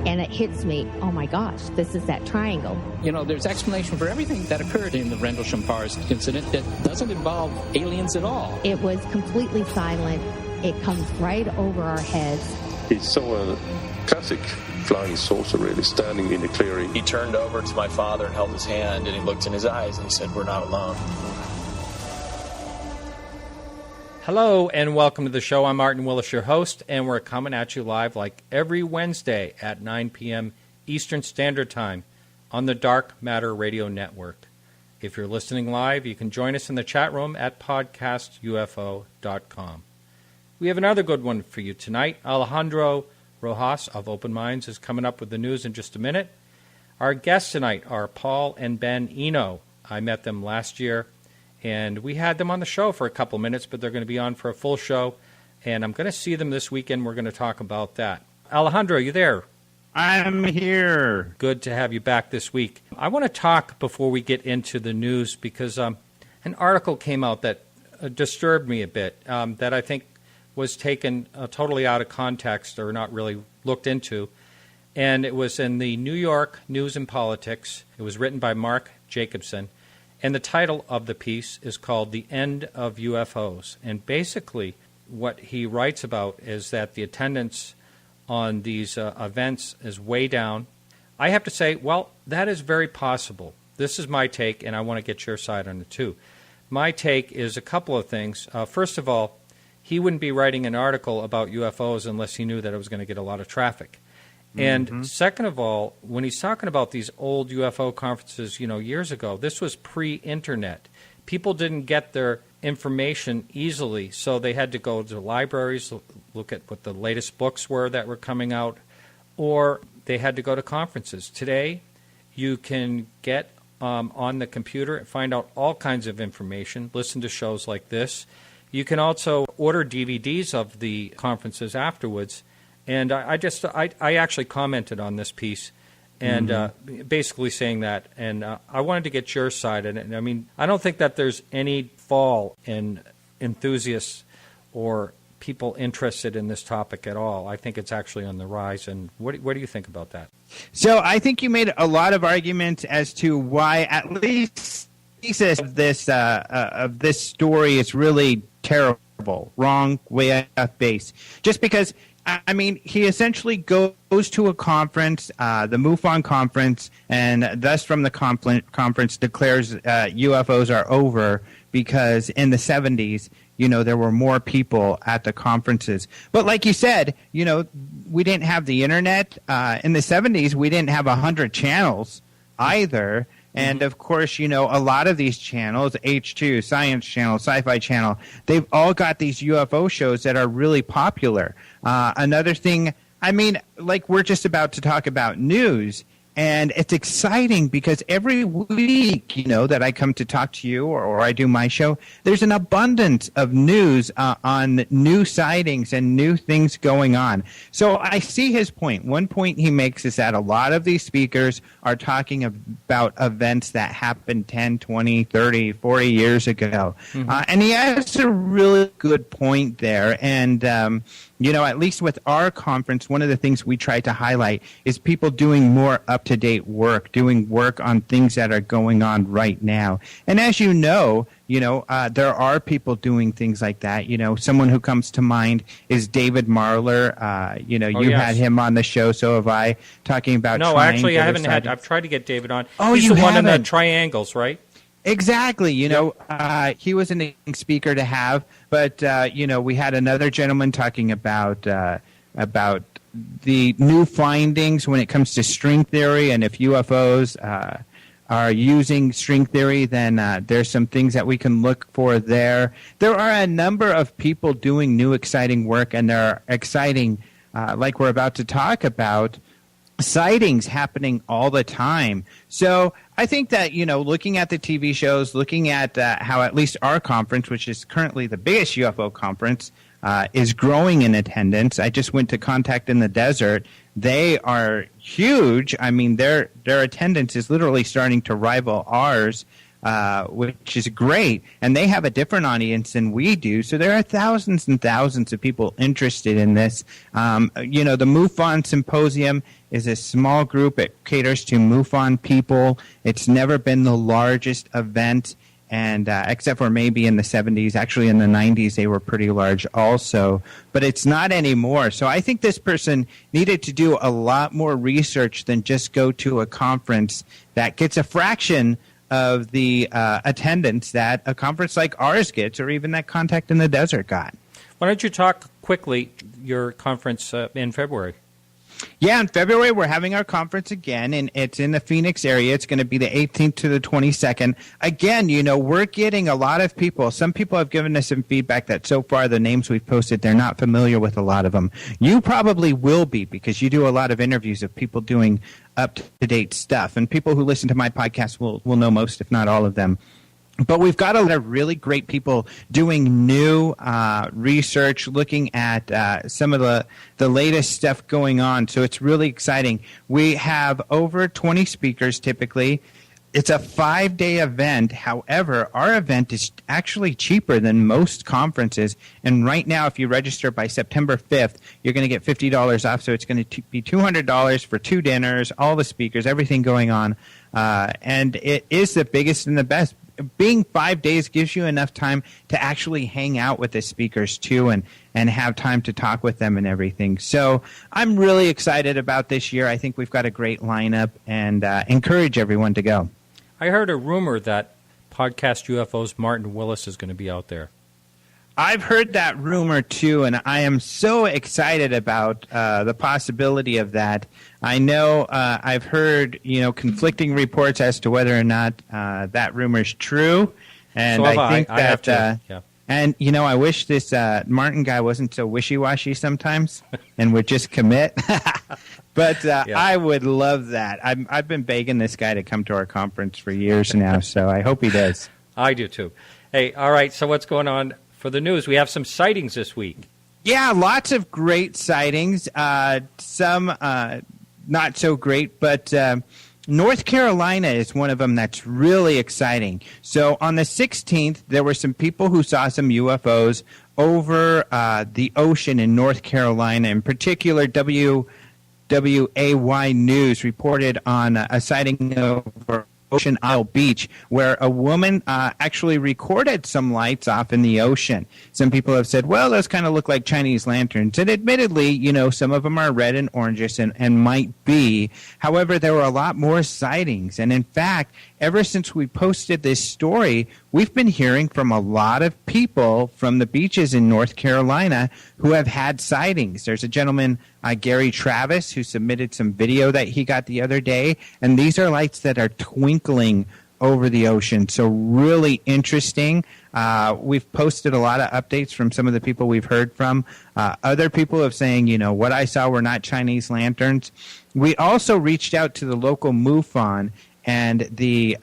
And it hits me, oh my gosh, this is that triangle. You know, there's explanation for everything that occurred in the Rendlesham Forest incident that doesn't involve aliens at all. It was completely silent. It comes right over our heads. He saw a classic flying saucer, really, standing in the clearing. He turned over to my father and held his hand, and he looked in his eyes and he said, "We're not alone." Hello and welcome to the show. I'm Martin Willis, your host, and we're coming at you live like every Wednesday at 9 p.m. Eastern Standard Time on the Dark Matter Radio Network. If you're listening live, you can join us in the chat room at podcastufo.com. We have another good one for you tonight. Alejandro Rojas of Open Minds is coming up with the news in just a minute. Our guests tonight are Paul and Ben Eno. I met them last year. And we had them on the show for a couple minutes, but they're going to be on for a full show. And I'm going to see them this weekend. We're going to talk about that. Alejandro, are you there? I'm here. Good to have you back this week. I want to talk before we get into the news because an article came out that disturbed me a bit, that I think was taken totally out of context or not really looked into. And it was in the New York News and Politics. It was written by Mark Jacobson. And the title of the piece is called The End of UFOs. And basically what he writes about is that the attendance on these events is way down. I have to say, well, that is very possible. This is my take, and I want to get your side on it too. My take is a couple of things. First of all, he wouldn't be writing an article about UFOs unless he knew that it was going to get a lot of traffic. And second of all, when he's talking about these old UFO conferences, years ago, this was pre-internet. People didn't get their information easily, so they had to go to libraries, look at what the latest books were that were coming out, or they had to go to conferences. Today, you can get on the computer and find out all kinds of information, listen to shows like this. You can also order DVDs of the conferences afterwards. And I actually commented on this piece and basically saying that. And I wanted to get your side. And I mean, I don't think that there's any fall in enthusiasts or people interested in this topic at all. I think it's actually on the rise. And what do you think about that? So I think you made a lot of arguments as to why at least the thesis of this story is really terrible, wrong, way off base. Just because... I mean, he essentially goes to a conference, the MUFON conference, and thus from the conference declares UFOs are over because in the 70s, there were more people at the conferences. But like you said, we didn't have the internet. In the 70s, we didn't have 100 channels either. And, of course, a lot of these channels, H2, Science Channel, Sci-Fi Channel, they've all got these UFO shows that are really popular. Another thing, I mean, like we're just about to talk about news, and it's exciting because every week, that I come to talk to you or I do my show, there's an abundance of news on new sightings and new things going on. So I see his point. One point he makes is that a lot of these speakers are talking about events that happened 10, 20, 30, 40 years ago. And he has a really good point there. And, at least with our conference, one of the things we try to highlight is people doing more up-to-date work, doing work on things that are going on right now. And as you know, there are people doing things like that. Someone who comes to mind is David Marler. Had him on the show, so have I, talking about No, actually, I haven't had. I've tried to get David on. Oh, He's you the one in the haven't? triangles, right? Exactly. He was an interesting speaker to have, but we had another gentleman talking about the new findings when it comes to string theory, and if UFOs are using string theory, then there's some things that we can look for there. There are a number of people doing new exciting work, and there are exciting, like we're about to talk about, sightings happening all the time. So I think that, looking at the TV shows, looking at how at least our conference, which is currently the biggest UFO conference, is growing in attendance. I just went to Contact in the Desert. They are huge. I mean, their attendance is literally starting to rival ours. which is great. And they have a different audience than we do. So there are thousands and thousands of people interested in this. The MUFON Symposium is a small group. It caters to MUFON people. It's never been the largest event. And except for maybe in the 70s, actually in the 90s, they were pretty large also. But it's not anymore. So I think this person needed to do a lot more research than just go to a conference that gets a fraction of the attendance that a conference like ours gets, or even that Contact in the Desert got. Why don't you talk quickly your conference in February? Yeah, in February, we're having our conference again, and it's in the Phoenix area. It's going to be the 18th to the 22nd. Again, we're getting a lot of people. Some people have given us some feedback that so far the names we've posted, they're not familiar with a lot of them. You probably will be, because you do a lot of interviews of people doing up-to-date stuff, and people who listen to my podcast will know most, if not all of them. But we've got a lot of really great people doing new research, looking at some of the latest stuff going on. So it's really exciting. We have over 20 speakers typically. It's a 5-day event. However, our event is actually cheaper than most conferences. And right now, if you register by September 5th, you're going to get $50 off. So it's going to be $200 for 2 dinners, all the speakers, everything going on. And it is the biggest and the best. Being 5 days gives you enough time to actually hang out with the speakers too, and have time to talk with them and everything. So I'm really excited about this year. I think we've got a great lineup, and encourage everyone to go. I heard a rumor that Podcast UFO's Martin Willis is going to be out there. I've heard that rumor too, and I am so excited about the possibility of that. I know I've heard conflicting reports as to whether or not that rumor is true, and so I think that. Yeah. And I wish this Martin guy wasn't so wishy-washy sometimes, and would just commit. But I would love that. I've been begging this guy to come to our conference for years now, so I hope he does. I do too. Hey, all right. So what's going on for the news? We have some sightings this week. Yeah, lots of great sightings. Some not so great, but North Carolina is one of them that's really exciting. So on the 16th, there were some people who saw some UFOs over the ocean in North Carolina. In particular, WAY News reported on a sighting over Ocean Isle Beach, where a woman actually recorded some lights off in the ocean. Some people have said, well, those kind of look like Chinese lanterns. And admittedly, some of them are red and orangish and might be. However, there were a lot more sightings. And in fact, ever since we posted this story, we've been hearing from a lot of people from the beaches in North Carolina who have had sightings. There's a gentleman, Gary Travis, who submitted some video that he got the other day, and these are lights that are twinkling over the ocean. So really interesting. We've posted a lot of updates from some of the people we've heard from. Other people have saying, what I saw were not Chinese lanterns. We also reached out to the local MUFON, and the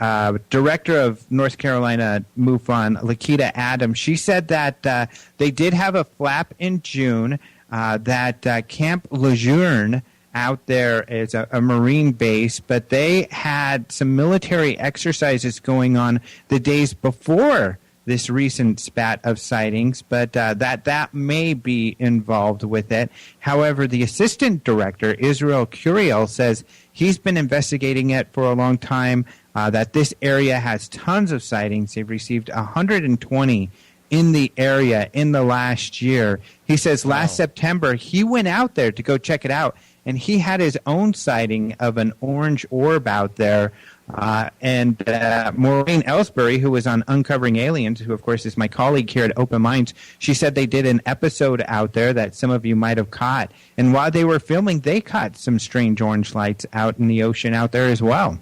director of North Carolina MUFON, Lakita Adams, she said that they did have a flap in June, that Camp Lejeune out there is a Marine base, but they had some military exercises going on the days before this recent spat of sightings, but that may be involved with it. However, the assistant director, Israel Curiel, says he's been investigating it for a long time, that this area has tons of sightings. They've received 120 in the area in the last year. He says last September he went out there to go check it out, and he had his own sighting of an orange orb out there. And Maureen Ellsbury, who was on Uncovering Aliens, who of course is my colleague here at Open Minds, she said they did an episode out there that some of you might have caught. And while they were filming, they caught some strange orange lights out in the ocean out there as well.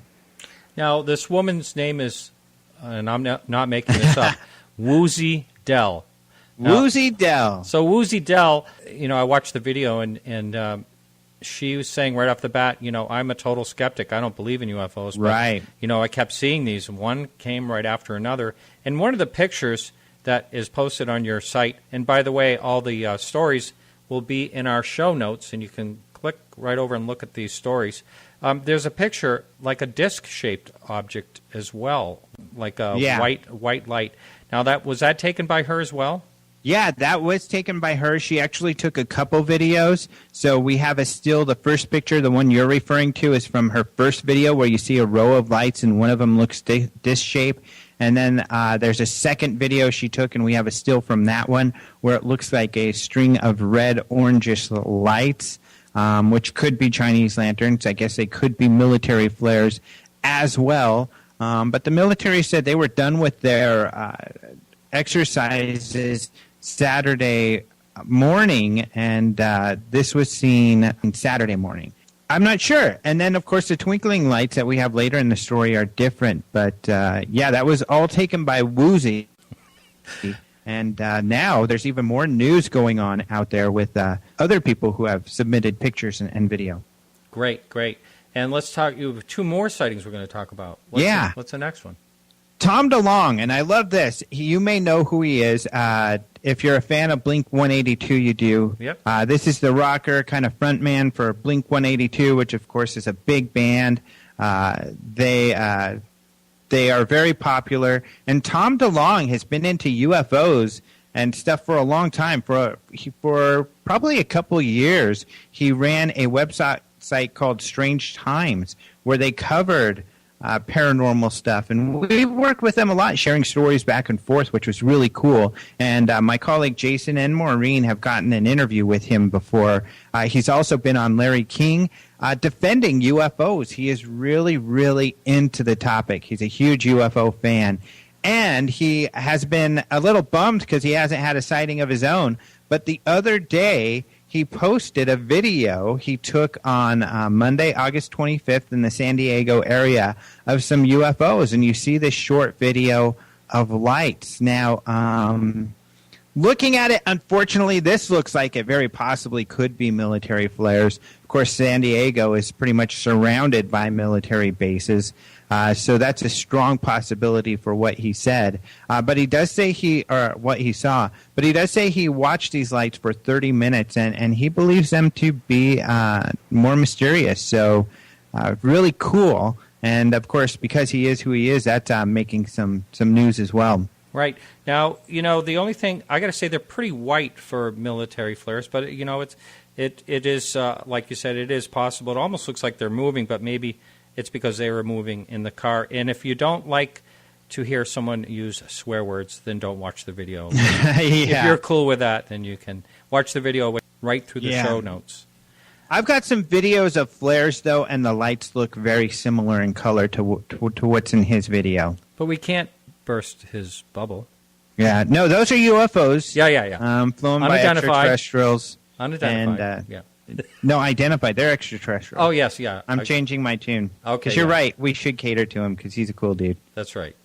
Now, this woman's name is, and I'm not making this up, Woozy Dell. Woozy Dell. So Woozy Dell, I watched the video, and she was saying right off the bat, I'm a total skeptic. I don't believe in UFOs. But, right. I kept seeing these. One came right after another. And one of the pictures that is posted on your site, and by the way, all the stories will be in our show notes, and you can click right over and look at these stories. There's a picture like a disc-shaped object as well, like a white light. Now, was that taken by her as well? Yeah, that was taken by her. She actually took a couple videos. So we have a still, the first picture, the one you're referring to, is from her first video where you see a row of lights and one of them looks disc-shaped. And then there's a second video she took, and we have a still from that one where it looks like a string of red, orangish lights, which could be Chinese lanterns. I guess they could be military flares as well. But the military said they were done with their exercises Saturday morning, and this was seen on Saturday morning. I'm not sure. And then, of course, the twinkling lights that we have later in the story are different. But, yeah, that was all taken by Woozy. And now there's even more news going on out there with other people who have submitted pictures and video. Great. And let's talk. You have two more sightings we're going to talk about. What's the next one? Tom DeLonge, and I love this. You may know who he is. If you're a fan of Blink-182, you do. Yep. This is the rocker kind of frontman for Blink-182, which, of course, is a big band. They are very popular. And Tom DeLonge has been into UFOs and stuff for a long time. For probably a couple years, he ran a website called Strange Times where they covered paranormal stuff, and we worked with them a lot, sharing stories back and forth, which was really cool. And my colleague Jason and Maureen have gotten an interview with him before. He's also been on Larry King defending UFOs. He is really, really into the topic. He's a huge UFO fan, and he has been a little bummed because he hasn't had a sighting of his own. But the other day, he posted a video he took on Monday, August 25th in the San Diego area of some UFOs. And you see this short video of lights. Now, looking at it, unfortunately, this looks like it very possibly could be military flares. Of course, San Diego is pretty much surrounded by military bases. So that's a strong possibility for what he said. But he does say what he saw. But he does say he watched these lights for 30 minutes, and he believes them to be more mysterious. So really cool. And, of course, because he is who he is, that's making some news as well. Right. Now, the only thing, I got to say they're pretty white for military flares, but, it is, like you said, it is possible. It almost looks like they're moving, but maybe it's because they were moving in the car. And if you don't like to hear someone use swear words, then don't watch the video. If you're cool with that, then you can watch the video right through the show notes. I've got some videos of flares, though, and the lights look very similar in color to what's in his video. But we can't burst his bubble. Yeah. No, those are UFOs. Yeah. Flown by extraterrestrials. Unidentified. And, no, identified. They're extraterrestrial. Oh, yes, yeah. I'm changing my tune. Okay. Because you're right. We should cater to him because he's a cool dude. That's right.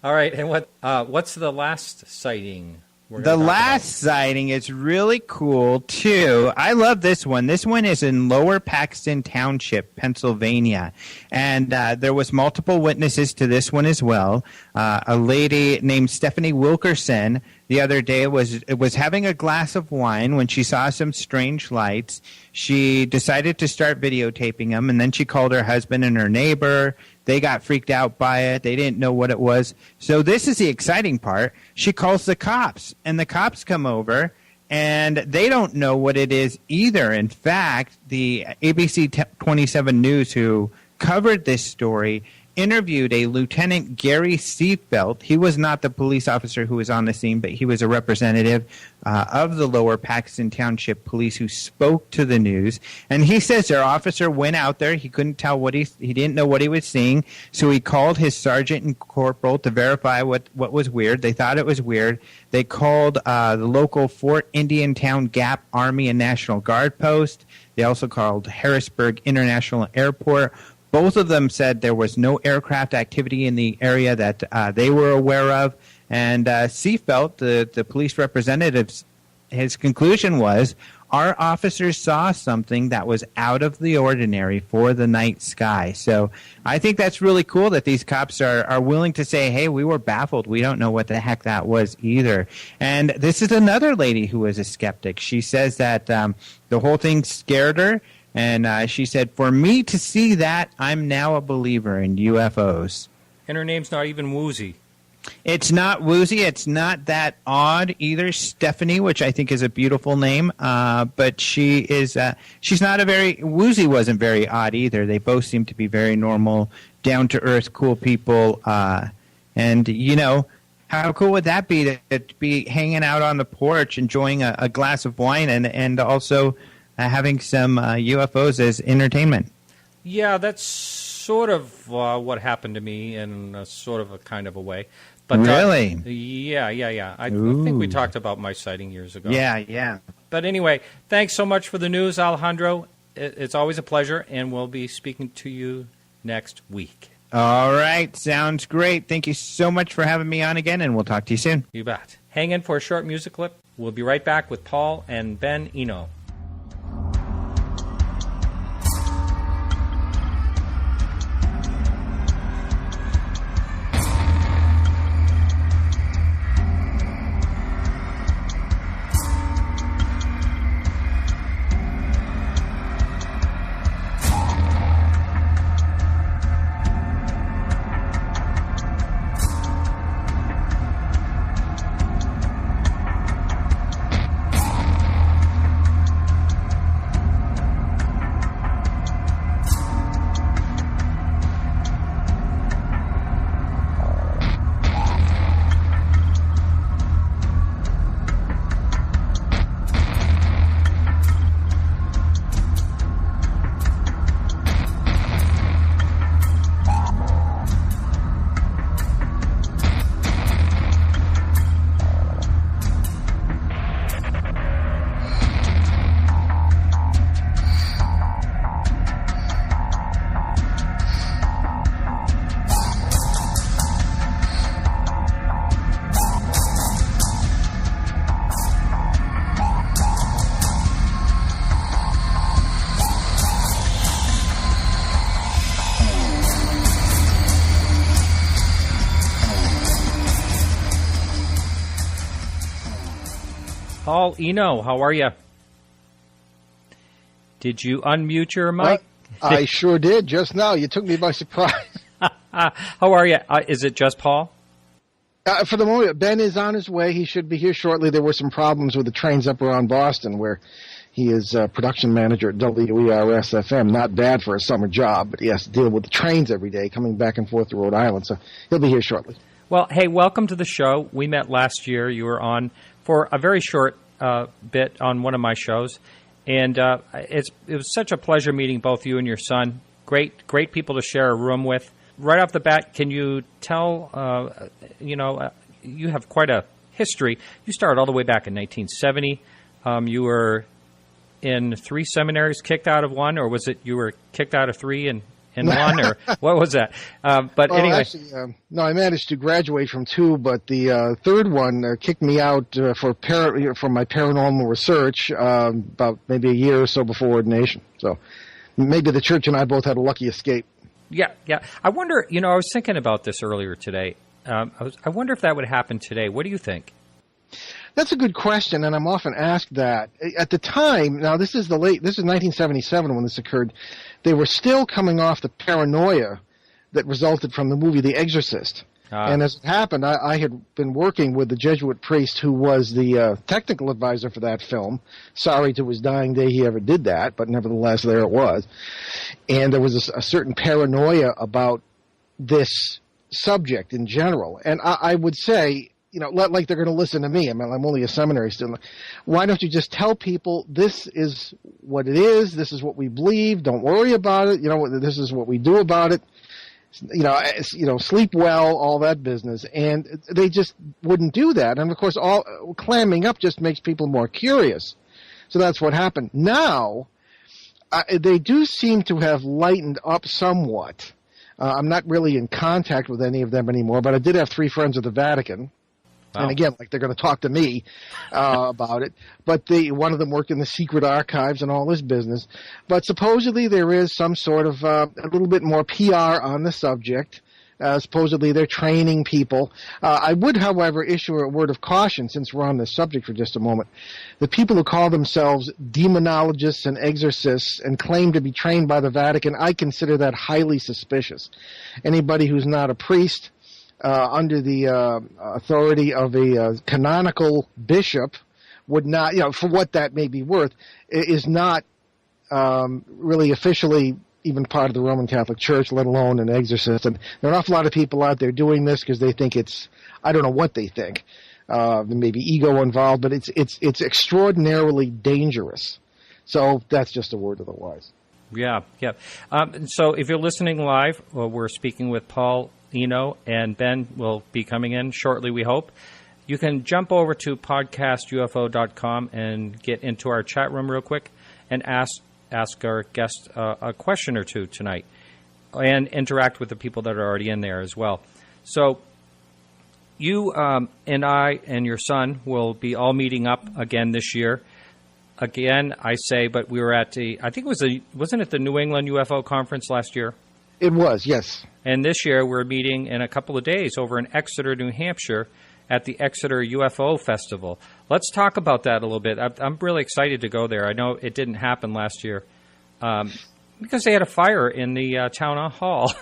All right. And what's the last sighting? The last sighting is really cool, too. I love this one. This one is in Lower Paxton Township, Pennsylvania. And there was multiple witnesses to this one as well. A lady named Stephanie Wilkerson the other day was having a glass of wine when she saw some strange lights. She decided to start videotaping them, and then she called her husband and her neighbor. They got freaked out by it. They didn't know what it was. So this is the exciting part. She calls the cops, and the cops come over, and they don't know what it is either. In fact, the ABC 27 News, who covered this story, interviewed a Lieutenant Gary Seafelt. He was not the police officer who was on the scene, but he was a representative of the Lower Paxton Township Police who spoke to the news. And he says their officer went out there. He couldn't tell he didn't know what he was seeing. So he called his sergeant and corporal to verify what was weird. They thought it was weird. They called the local Fort Indian Town Gap Army and National Guard post. They also called Harrisburg International Airport. Both of them said there was no aircraft activity in the area that they were aware of. And Seafelt, the police representative, his conclusion was our officers saw something that was out of the ordinary for the night sky. So I think that's really cool that these cops are willing to say, hey, we were baffled. We don't know what the heck that was either. And this is another lady who is a skeptic. She says that the whole thing scared her. And she said, for me to see that, I'm now a believer in UFOs. And her name's not even Woozy. It's not Woozy. It's not that odd either. Stephanie, which I think is a beautiful name. But she is, she's not a very, Woozy wasn't very odd either. They both seem to be very normal, down-to-earth, cool people. And, you know, how cool would that be to be hanging out on the porch, enjoying a glass of wine and also having some UFOs as entertainment? Yeah, that's sort of what happened to me in a sort of a kind of a way. But, really? Yeah. I think we talked about my sighting years ago. Yeah. But anyway, thanks so much for the news, Alejandro. It's always a pleasure, and we'll be speaking to you next week. All right. Sounds great. Thank you so much for having me on again, and we'll talk to you soon. You bet. Hang in for a short music clip. We'll be right back with Paul and Ben Eno. Paul Eno, how are you? Did you unmute your mic? I sure did just now. You took me by surprise. How are you? Is it just Paul? For the moment, Ben is on his way. He should be here shortly. There were some problems with the trains up around Boston where he is production manager at WERS-FM. Not bad for a summer job, but he has to deal with the trains every day coming back and forth to Rhode Island. So he'll be here shortly. Well, hey, welcome to the show. We met last year. You were on for a very short bit on one of my shows. And it was such a pleasure meeting both you and your son. Great people to share a room with. Right off the bat, can you tell, you have quite a history. You started all the way back in 1970. You were in 3 seminaries, kicked out of one, or was it you were kicked out of 3 and one, or what was that? Anyway. Actually, no, I managed to graduate from 2, but the third one kicked me out from my paranormal research about maybe a year or so before ordination. So maybe the church and I both had a lucky escape. Yeah. I wonder, I was thinking about this earlier today. I wonder if that would happen today. What do you think? That's a good question, and I'm often asked that. At the time, now this is 1977 when this occurred, they were still coming off the paranoia that resulted from the movie The Exorcist. And as it happened, I had been working with the Jesuit priest who was the technical advisor for that film. Sorry to his dying day he ever did that, but nevertheless, there it was. And there was a certain paranoia about this subject in general. And I would say, like they're going to listen to me. I mean, I'm only a seminary student. Why don't you just tell people this is what it is, this is what we believe, don't worry about it, this is what we do about it. Sleep well, all that business. And they just wouldn't do that. And, of course, all clamming up just makes people more curious. So that's what happened. Now, they do seem to have lightened up somewhat. I'm not really in contact with any of them anymore, but I did have 3 friends at the Vatican. Wow. And again, like they're going to talk to me about it. But one of them worked in the secret archives and all this business. But supposedly there is some sort of a little bit more PR on the subject. Supposedly they're training people. I would, however, issue a word of caution since we're on this subject for just a moment. The people who call themselves demonologists and exorcists and claim to be trained by the Vatican, I consider that highly suspicious. Anybody who's not a priest under the authority of a canonical bishop would not, for what that may be worth, is not really officially even part of the Roman Catholic Church, let alone an exorcist. And there are an awful lot of people out there doing this because they think it's, I don't know what they think. There may be ego involved, but it's extraordinarily dangerous. So that's just a word of the wise. Yeah. So if you're listening live, we're speaking with Paul Eno, and Ben will be coming in shortly, we hope. You can jump over to podcastufo.com and get into our chat room real quick and ask our guest a question or two tonight and interact with the people that are already in there as well. So you and I and your son will be all meeting up again this year. Again, I say, but we were at I think it wasn't it the New England UFO conference last year? It was, yes. And this year we're meeting in a couple of days over in Exeter, New Hampshire at the Exeter UFO Festival. Let's talk about that a little bit. I'm really excited to go there. I know it didn't happen last year because they had a fire in the town hall.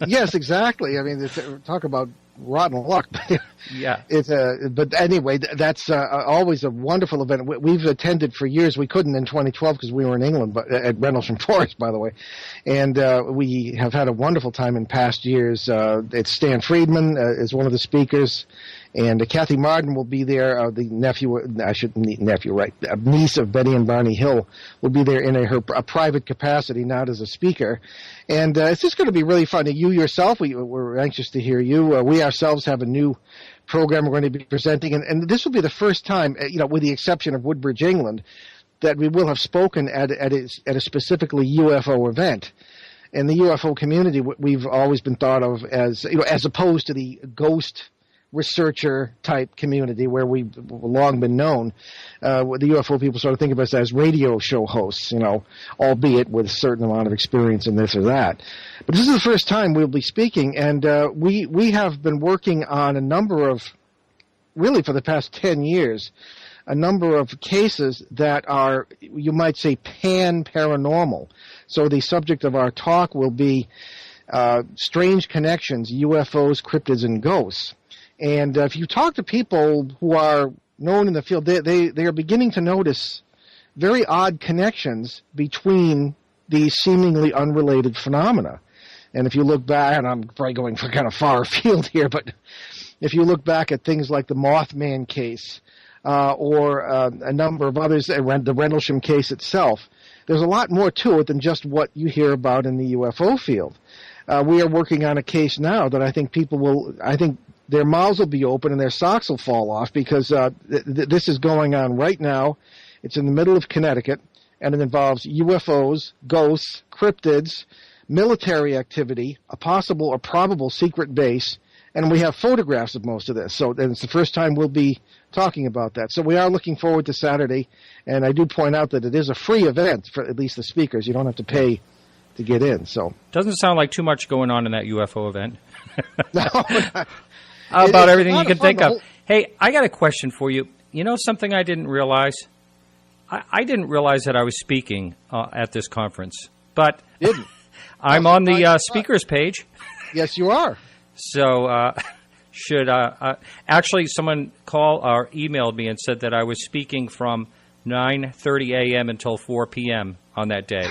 Yes, exactly. I mean, talk about rotten luck. Yeah. But anyway, that's always a wonderful event. We've attended for years. We couldn't in 2012 because we were in England, but at Rendlesham Forest, by the way. And we have had a wonderful time in past years. It's Stan Friedman is one of the speakers. And Kathy Martin will be there, the niece of Betty and Barney Hill will be there in a private capacity, not as a speaker. And it's just going to be really fun. You yourself, we're anxious to hear you. We ourselves have a new program we're going to be presenting, and this will be the first time, with the exception of Woodbridge, England, that we will have spoken at a specifically UFO event. In the UFO community, we've always been thought of as opposed to the ghost researcher type community where we've long been known. The UFO people sort of think of us as radio show hosts, albeit with a certain amount of experience in this or that. But this is the first time we'll be speaking, and we have been working on a number of, really for the past 10 years, a number of cases that are, you might say, pan-paranormal. So the subject of our talk will be strange connections, UFOs, cryptids, and ghosts. And if you talk to people who are known in the field, they are beginning to notice very odd connections between these seemingly unrelated phenomena. And if you look back, and I'm probably going for kind of far afield here, but if you look back at things like the Mothman case or a number of others, the Rendlesham case itself, there's a lot more to it than just what you hear about in the UFO field. We are working on a case now that I think their mouths will be open and their socks will fall off because this is going on right now. It's in the middle of Connecticut, and it involves UFOs, ghosts, cryptids, military activity, a possible or probable secret base, and we have photographs of most of this. So it's the first time we'll be talking about that. So we are looking forward to Saturday, and I do point out that it is a free event for at least the speakers. You don't have to pay to get in. So doesn't sound like too much going on in that UFO event. No. About everything you can think of. Hey, I got a question for you. You know something I didn't realize? I didn't realize that I was speaking at this conference, but I'm on the speakers page. Yes, you are. So should actually someone call or emailed me and said that I was speaking from 9:30 a.m. until 4 p.m. on that day.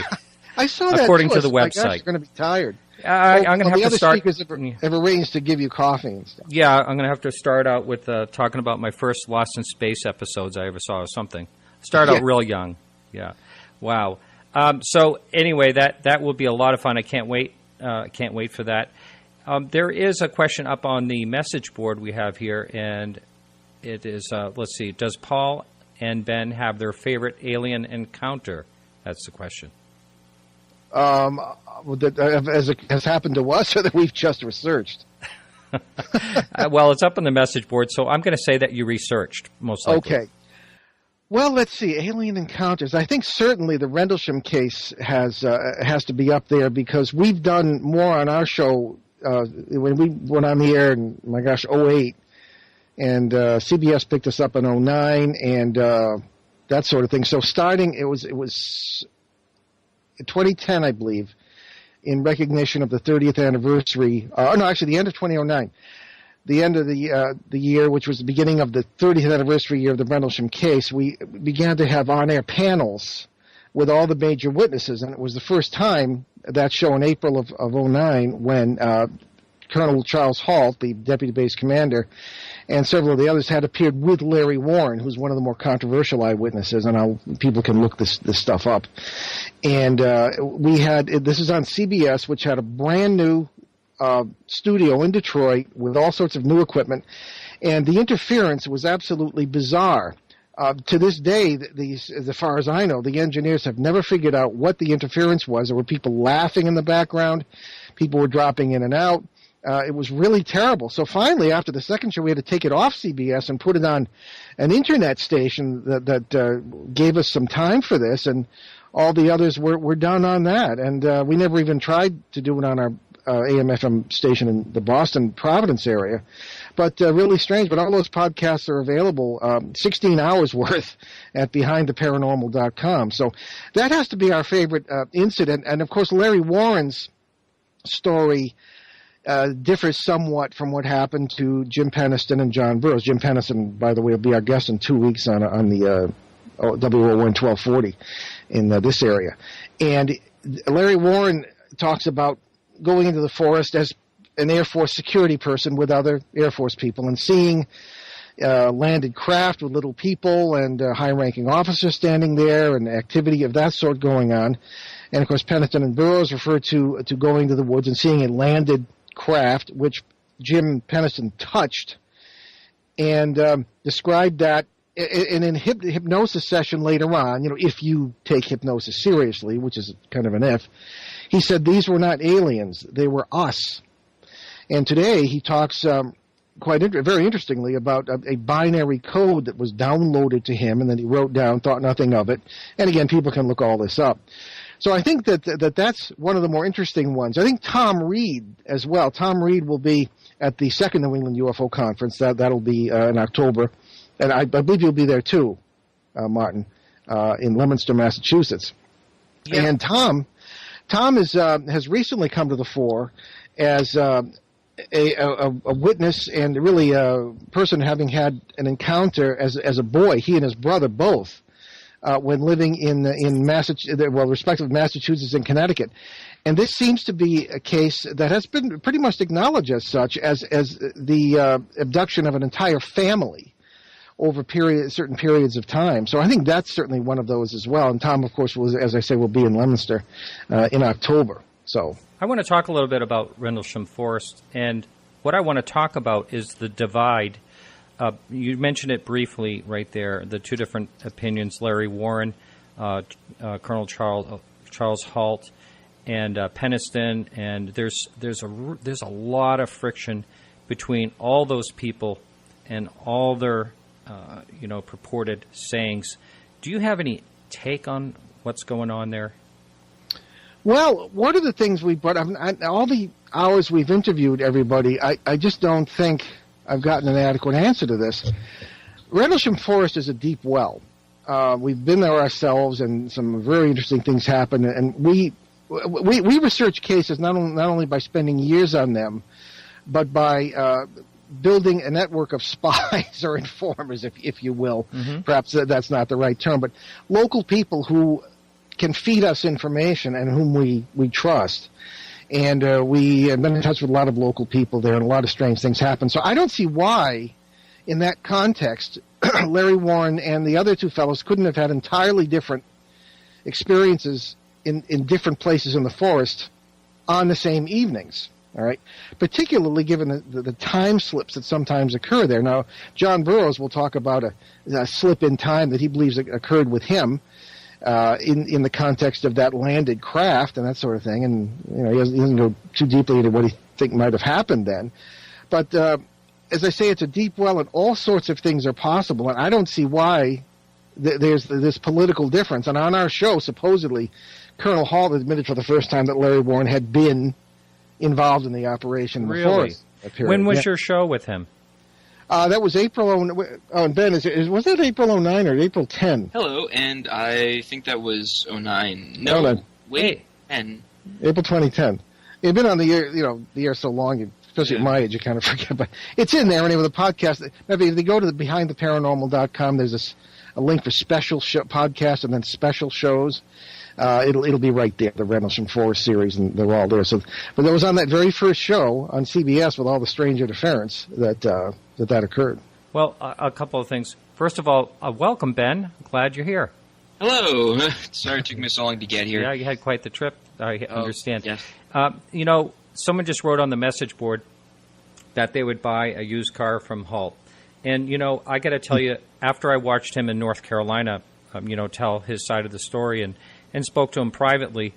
I saw that according to the My website. gosh, you're going to be tired. I'm going to have to start. The other speakers have arranged to give you coffee and stuff. Yeah, I'm going to have to start out with talking about my first Lost in Space episodes I ever saw or something. Start out real young. Yeah. Wow. So anyway, that will be a lot of fun. I can't wait. Can't wait for that. There is a question up on the message board we have here, and it is, let's see, does Paul and Ben have their favorite alien encounter? That's the question. As it has happened to us or that we've just researched? Well, it's up on the message board, so I'm going to say that you researched, most likely. Okay. Well, let's see. Alien encounters. I think certainly the Rendlesham case has to be up there because we've done more on our show when we went on the air in, my gosh, 08, and CBS picked us up in 09, and that sort of thing. So starting, it was 2010, I believe, in recognition of the 30th anniversary. No, actually, the end of 2009. The end of the year, which was the beginning of the 30th anniversary year of the Rendlesham case, we began to have on-air panels with all the major witnesses, and it was the first time, that show in April of 09, when Colonel Charles Halt, the deputy base commander, and several of the others had appeared with Larry Warren, who's one of the more controversial eyewitnesses, and people can look this stuff up. And we had, this is on CBS, which had a brand new studio in Detroit with all sorts of new equipment, and the interference was absolutely bizarre. To this day, as far as I know, the engineers have never figured out what the interference was. There were people laughing in the background. People were dropping in and out. It was really terrible. So finally, after the second show, we had to take it off CBS and put it on an internet station that gave us some time for this, and all the others were done on that. And we never even tried to do it on our AM/FM station in the Boston, Providence area. But really strange. But all those podcasts are available, 16 hours worth, at BehindTheParanormal.com. So that has to be our favorite incident. And, of course, Larry Warren's story differs somewhat from what happened to Jim Penniston and John Burroughs. Jim Penniston, by the way, will be our guest in 2 weeks on the WO1 1240 in this area. And Larry Warren talks about going into the forest as an Air Force security person with other Air Force people and seeing landed craft with little people and high-ranking officers standing there and activity of that sort going on. And, of course, Penniston and Burroughs refer to going to the woods and seeing a landed craft, which Jim Penniston touched, and described that in a hypnosis session later on, if you take hypnosis seriously, which is kind of an if, he said these were not aliens, they were us. And today he talks very interestingly about a binary code that was downloaded to him and then he wrote down, thought nothing of it. And again, people can look all this up. So I think that's one of the more interesting ones. I think Tom Reed as well. Tom Reed will be at the second New England UFO conference. That'll be in October. And I believe you'll be there too, Martin, in Leominster, Massachusetts. Yeah. And Tom has recently come to the fore as a witness and really a person having had an encounter as a boy, he and his brother both, when living in respective Massachusetts and Connecticut. And this seems to be a case that has been pretty much acknowledged as such as the abduction of an entire family over certain periods of time. So I think that's certainly one of those as well. And Tom, of course, as I say, will be in Leominster in October. So I want to talk a little bit about Rendlesham Forest, and what I want to talk about is the divide. You mentioned it briefly right there, the two different opinions, Larry Warren, Colonel Charles Halt, and Penniston, and there's a lot of friction between all those people and all their purported sayings. Do you have any take on what's going on there? Well, one of the things we brought up, all the hours we've interviewed everybody, I just don't think I've gotten an adequate answer to this. Rendlesham Forest is a deep well. We've been there ourselves, and some very interesting things happen. And we research cases not only by spending years on them, but by building a network of spies or informers, if you will. Mm-hmm. Perhaps that's not the right term, but local people who can feed us information and whom we trust. And we have been in touch with a lot of local people there, and a lot of strange things happen. So I don't see why, in that context, Larry Warren and the other two fellows couldn't have had entirely different experiences in different places in the forest on the same evenings. All right, particularly given the time slips that sometimes occur there. Now, John Burroughs will talk about a slip in time that he believes occurred with him in the context of that landed craft and that sort of thing. And he doesn't go too deeply into what he think might have happened then. But as I say, it's a deep well, and all sorts of things are possible. And I don't see why there's this political difference. And on our show, supposedly, Colonel Halt admitted for the first time that Larry Warren had been involved in the operation in the forest. When was your show with him? That was April. And Ben, was that April 09 or April 10? Hello, and I think that was 09. No, No, wait, 10. April 2010. You've been on the air, the air so long, especially at my age, you kind of forget. But it's in there. Anyway, the podcast. Maybe if they go to the BehindTheParanormal.com, there's a link for special podcasts and then special shows. It'll be right there, the Rendlesham Forest series, and they're all there. So, but it was on that very first show on CBS with all the strange interference that occurred. Well, a couple of things. First of all, welcome, Ben. Glad you're here. Hello. Sorry it took me so long to get here. Yeah, you had quite the trip. I understand. Yes. Someone just wrote on the message board that they would buy a used car from Halt. And, I got to tell you, after I watched him in North Carolina, tell his side of the story and spoke to him privately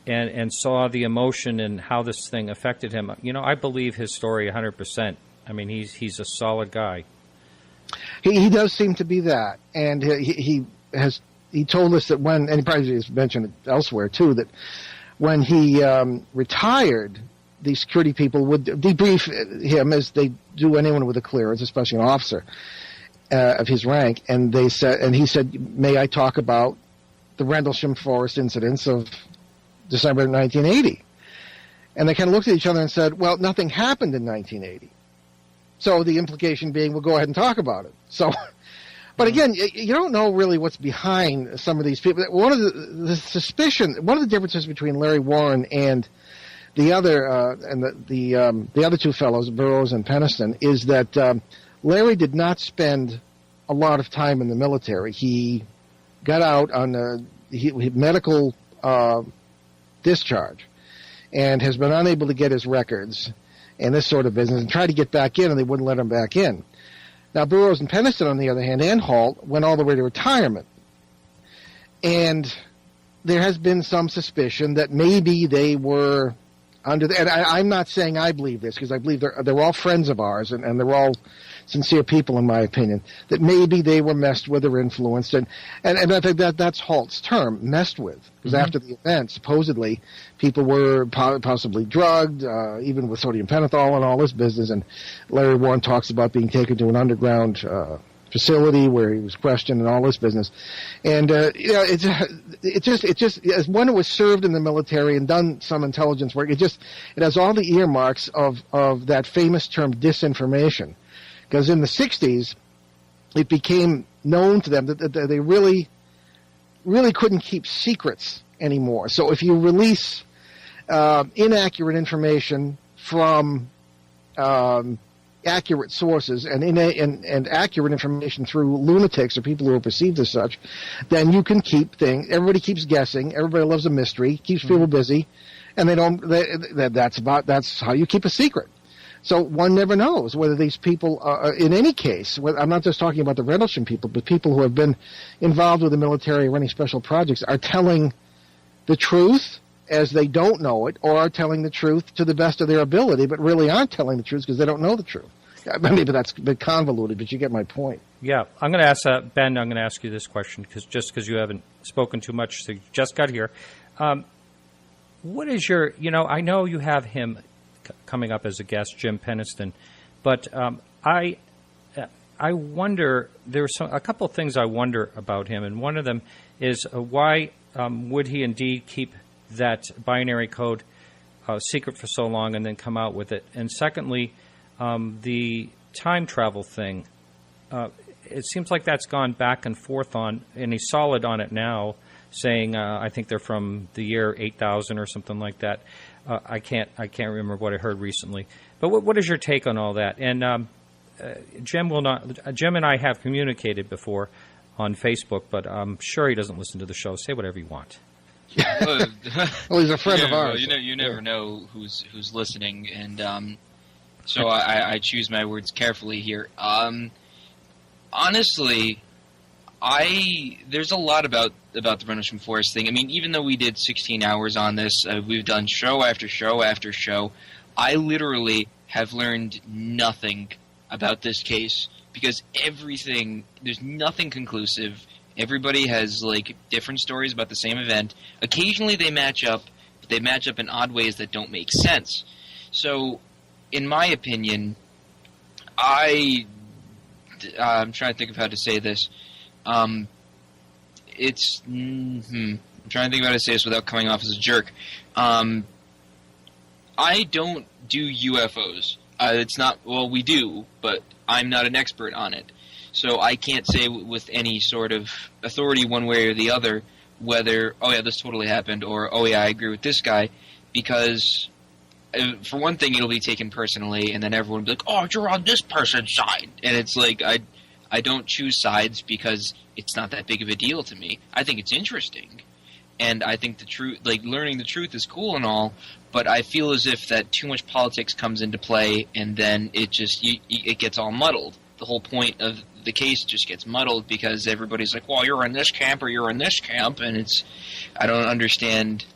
and saw the emotion and how this thing affected him, I believe his story 100%. I mean, he's a solid guy. He does seem to be that. And he told us that and he probably has mentioned it elsewhere too, that when he retired, the security people would debrief him as they do anyone with a clearance, especially an officer of his rank, and he said, "May I talk about the Rendlesham Forest incidents of December 1980?" And they kind of looked at each other and said, "Well, nothing happened in 1980." So the implication being, "Well, go ahead and talk about it." So, but again, you don't know really what's behind some of these people. One of the differences between Larry Warren and the other the other two fellows, Burroughs and Peniston, is that Larry did not spend a lot of time in the military. He got out on medical discharge and has been unable to get his records and this sort of business, and tried to get back in, and they wouldn't let him back in. Now, Burroughs and Peniston, on the other hand, and Halt, went all the way to retirement. And there has been some suspicion that maybe they were under the... And I'm not saying I believe this, because I believe they're all friends of ours, and they're all sincere people, in my opinion, that maybe they were messed with or influenced. And I think that's Halt's term, messed with. Because after the event, supposedly, people were possibly drugged, even with sodium pentothal and all this business. And Larry Warren talks about being taken to an underground facility where he was questioned and all this business. And it just as one who was served in the military and done some intelligence work, it has all the earmarks of that famous term disinformation. Because in the 60s, it became known to them that they really couldn't keep secrets anymore. So if you release inaccurate information from accurate sources and accurate information through lunatics or people who are perceived as such, then you can keep things. Everybody keeps guessing. Everybody loves a mystery. Keeps people busy, and that's how you keep a secret. So one never knows whether these people, in any case, I'm not just talking about the Rendlesham people, but people who have been involved with the military running special projects are telling the truth as they don't know it, or are telling the truth to the best of their ability, but really aren't telling the truth because they don't know the truth. Maybe that's a bit convoluted, but you get my point. Yeah, I'm going to ask Ben. I'm going to ask you this question because you haven't spoken too much, so you just got here. What is your? I know you have him coming up as a guest, Jim Peniston, but I wonder. There's a couple of things I wonder about him, and one of them is why would he indeed keep that binary code secret for so long and then come out with it? And secondly, the time travel thing, it seems like that's gone back and forth on, and he's solid on it now, saying I think they're from the year 8000 or something like that. I can't remember what I heard recently. But what is your take on all that? And Jim and I have communicated before on Facebook, but I'm sure he doesn't listen to the show. Say whatever you want. Well, he's a friend of ours. You never know who's listening, and so I choose my words carefully here. Honestly, there's a lot about the Rendlesham Forest thing. I mean, even though we did 16 hours on this, we've done show after show after show. I literally have learned nothing about this case because there's nothing conclusive. Everybody has like different stories about the same event. Occasionally they match up, but they match up in odd ways that don't make sense. So, in my opinion, I'm trying to think of how to say this. I'm trying to think of how to say this without coming off as a jerk. I don't do UFOs. It's not, well, we do, but I'm not an expert on it. So I can't say with any sort of authority one way or the other whether, oh yeah, this totally happened, or oh yeah, I agree with this guy, because for one thing, it'll be taken personally, and then everyone will be like, oh, you're on this person's side. And it's like, I don't choose sides because it's not that big of a deal to me. I think it's interesting. And I think the truth, like learning the truth is cool and all, but I feel as if that too much politics comes into play, and then it just it gets all muddled. The whole point of the case just gets muddled because everybody's like, well, you're in this camp or you're in this camp, and I don't understand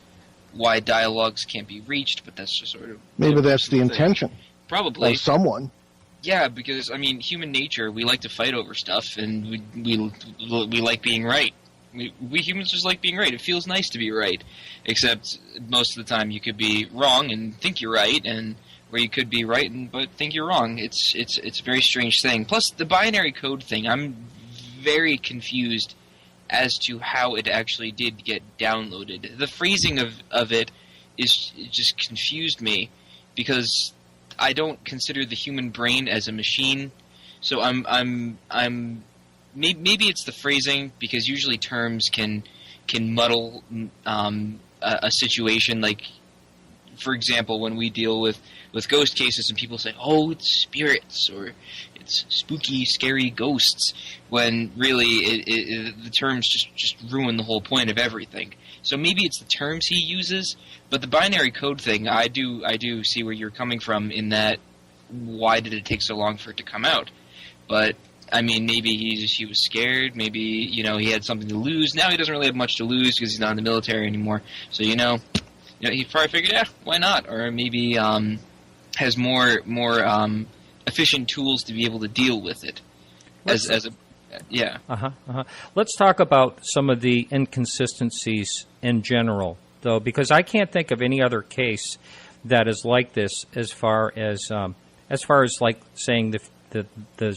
why dialogues can't be reached, but that's just sort of... Maybe that's the intention. Probably. Of someone. Yeah, because, I mean, human nature, we like to fight over stuff, and we like being right. We humans just like being right. It feels nice to be right, except most of the time you could be wrong and think you're right, and where you could be right but think you're wrong. It's a very strange thing. Plus, the binary code thing, I'm very confused as to how it actually did get downloaded. The phrasing of it just confused me, because I don't consider the human brain as a machine. So I'm maybe it's the phrasing, because usually terms can muddle a situation. Like, for example, when we deal with ghost cases and people say, oh, it's spirits, or it's spooky, scary ghosts, when really the terms just ruin the whole point of everything. So maybe it's the terms he uses, but the binary code thing, I do see where you're coming from in that, why did it take so long for it to come out? But I mean, maybe he was scared. Maybe, he had something to lose. Now he doesn't really have much to lose because he's not in the military anymore. So, he probably figured, yeah, why not? Or maybe has more efficient tools to be able to deal with it. Yeah. Let's talk about some of the inconsistencies in general, though, because I can't think of any other case that is like this, as far as like saying the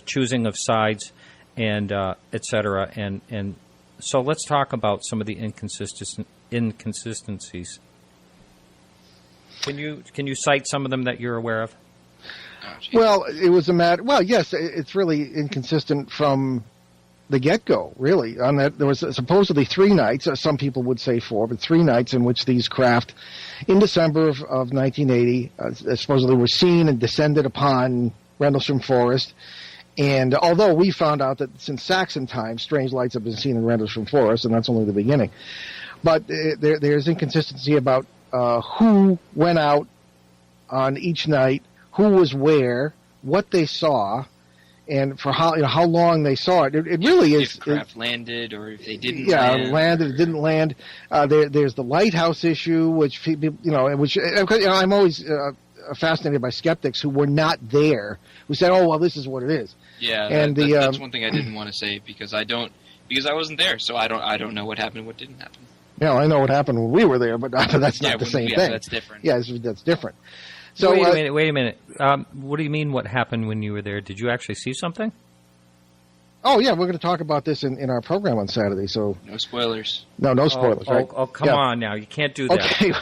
choosing of sides and et cetera. And so let's talk about some of the inconsistencies. Can you cite some of them that you're aware of? Well, it was a matter. Well, yes, it's really inconsistent from the get-go. Really, on that there was supposedly 3 nights. Some people would say 4, but 3 nights in which these craft, in December of 1980, supposedly were seen and descended upon Rendlesham Forest. And although we found out that since Saxon times, strange lights have been seen in Rendlesham Forest, and that's only the beginning. But there's inconsistency about who went out on each night, who was where, what they saw, and for how long they saw it. It really is. If craft landed, or if they didn't. Yeah, landed, didn't land. There's the lighthouse issue, which I'm always fascinated by skeptics who were not there, who said, "Oh, well, this is what it is." Yeah, and that's one thing I didn't want to say because I wasn't there, so I don't know what happened, what didn't happen. Yeah, I know what happened when we were there, but that's not the same thing. Yeah, that's different. Yeah, that's different. So wait a minute. What do you mean? What happened when you were there? Did you actually see something? Oh yeah, we're going to talk about this in our program on Saturday. So no spoilers. No spoilers. Right? Oh, come on now! You can't do that. Okay.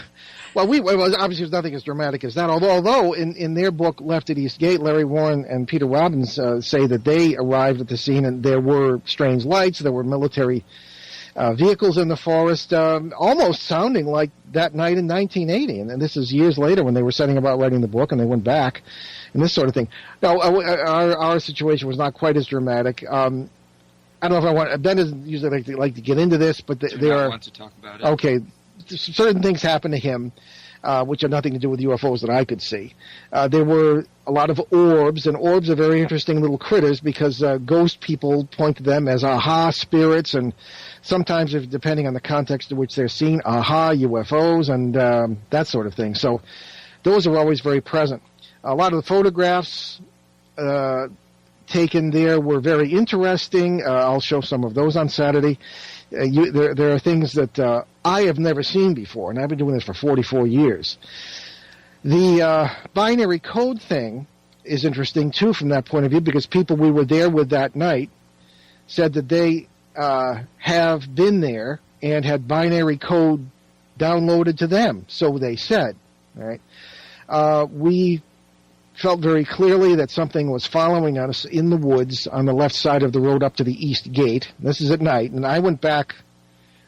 Well, obviously there's nothing as dramatic as that. Although in their book Left at East Gate, Larry Warren and Peter Robbins say that they arrived at the scene and there were strange lights, there were military vehicles in the forest, almost sounding like that night in 1980. And this is years later when they were setting about writing the book and they went back and this sort of thing. Now, our situation was not quite as dramatic. I don't know if I want. Ben doesn't usually like to get into this, but there are. Want to talk about it. Okay, certain things happened to him, which had nothing to do with UFOs that I could see. There were a lot of orbs, and orbs are very interesting little critters because ghost people point to them as aha spirits, and sometimes, depending on the context in which they're seen, aha UFOs and that sort of thing. So those are always very present. A lot of the photographs taken there were very interesting. I'll show some of those on Saturday. There are things that I have never seen before, and I've been doing this for 44 years. The binary code thing is interesting, too, from that point of view, because people we were there with that night said that they have been there and had binary code downloaded to them, so they said. All right. We felt very clearly that something was following us in the woods on the left side of the road up to the east gate. This is at night, and I went back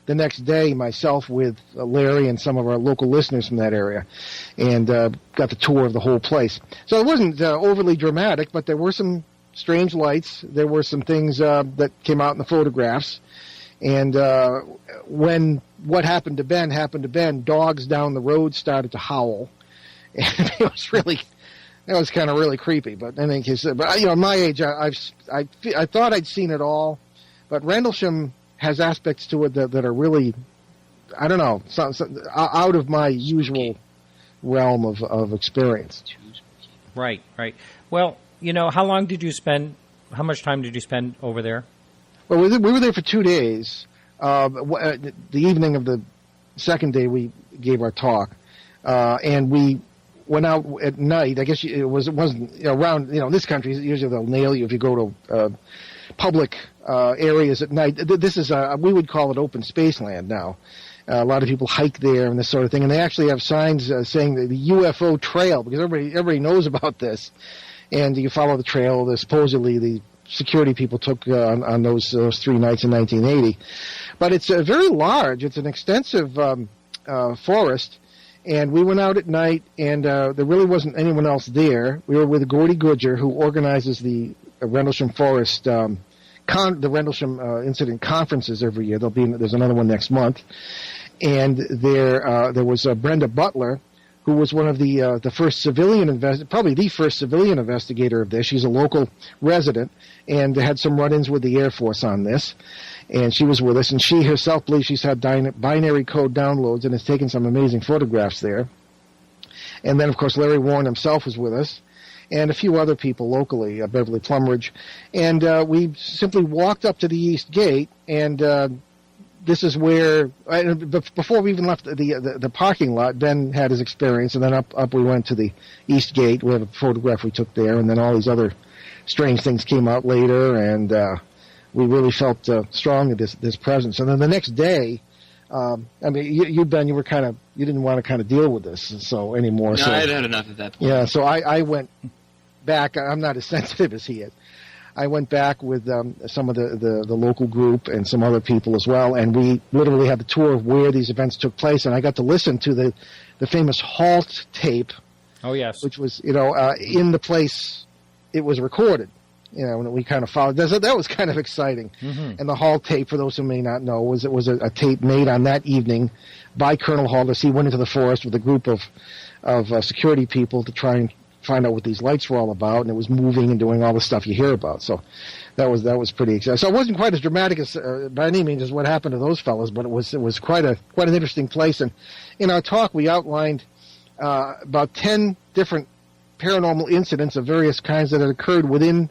the next day myself with Larry and some of our local listeners from that area and got the tour of the whole place. So it wasn't overly dramatic, but there were some strange lights. There were some things that came out in the photographs. And when what happened to Ben, dogs down the road started to howl. And it was kind of really creepy. But in any case, my age, I thought I'd seen it all. But Rendlesham has aspects to it that are really, I don't know, out of my usual realm of experience. Right. Well, how much time did you spend over there? Well, we were there for 2 days. The evening of the second day, we gave our talk, and we went out at night. I guess it wasn't around. In this country, usually they'll nail you if you go to public areas at night. This is we would call it open space land now. A lot of people hike there and this sort of thing, and they actually have signs saying the UFO trail, because everybody knows about this, and you follow the trail that supposedly the security people took on those 3 nights in 1980. But it's very large. It's an extensive forest, and we went out at night, and there really wasn't anyone else there. We were with Gordy Goodger, who organizes the Rendlesham Forest, the Rendlesham Incident Conferences every year. There's another one next month. And there was Brenda Butler, who was one of the first probably the first civilian investigator of this. She's a local resident and had some run-ins with the Air Force on this. And she was with us, and she herself believes she's had binary code downloads and has taken some amazing photographs there. And then, of course, Larry Warren himself was with us, and a few other people locally, Beverly Plumridge. And we simply walked up to the East Gate, and this is where, before we even left the parking lot, Ben had his experience, and then up we went to the East Gate. We have a photograph we took there, and then all these other strange things came out later, and we really felt strongly this presence. And then the next day, you Ben, you didn't want to kind of deal with this anymore. No, so I had enough at that point. Yeah, so I went back. I'm not as sensitive as he is. I went back with some of the local group and some other people as well, and we literally had the tour of where these events took place, and I got to listen to the famous halt tape. Oh, yes. Which was, in the place it was recorded. And we kind of followed. That was kind of exciting. Mm-hmm. And the halt tape, for those who may not know, was a tape made on that evening by Colonel Hall as he went into the forest with a group of security people to try and find out what these lights were all about, and it was moving and doing all the stuff you hear about. So that was pretty exciting. So it wasn't quite as dramatic as by any means as what happened to those fellas, but it was quite an interesting place. And in our talk, we outlined about 10 different paranormal incidents of various kinds that had occurred within,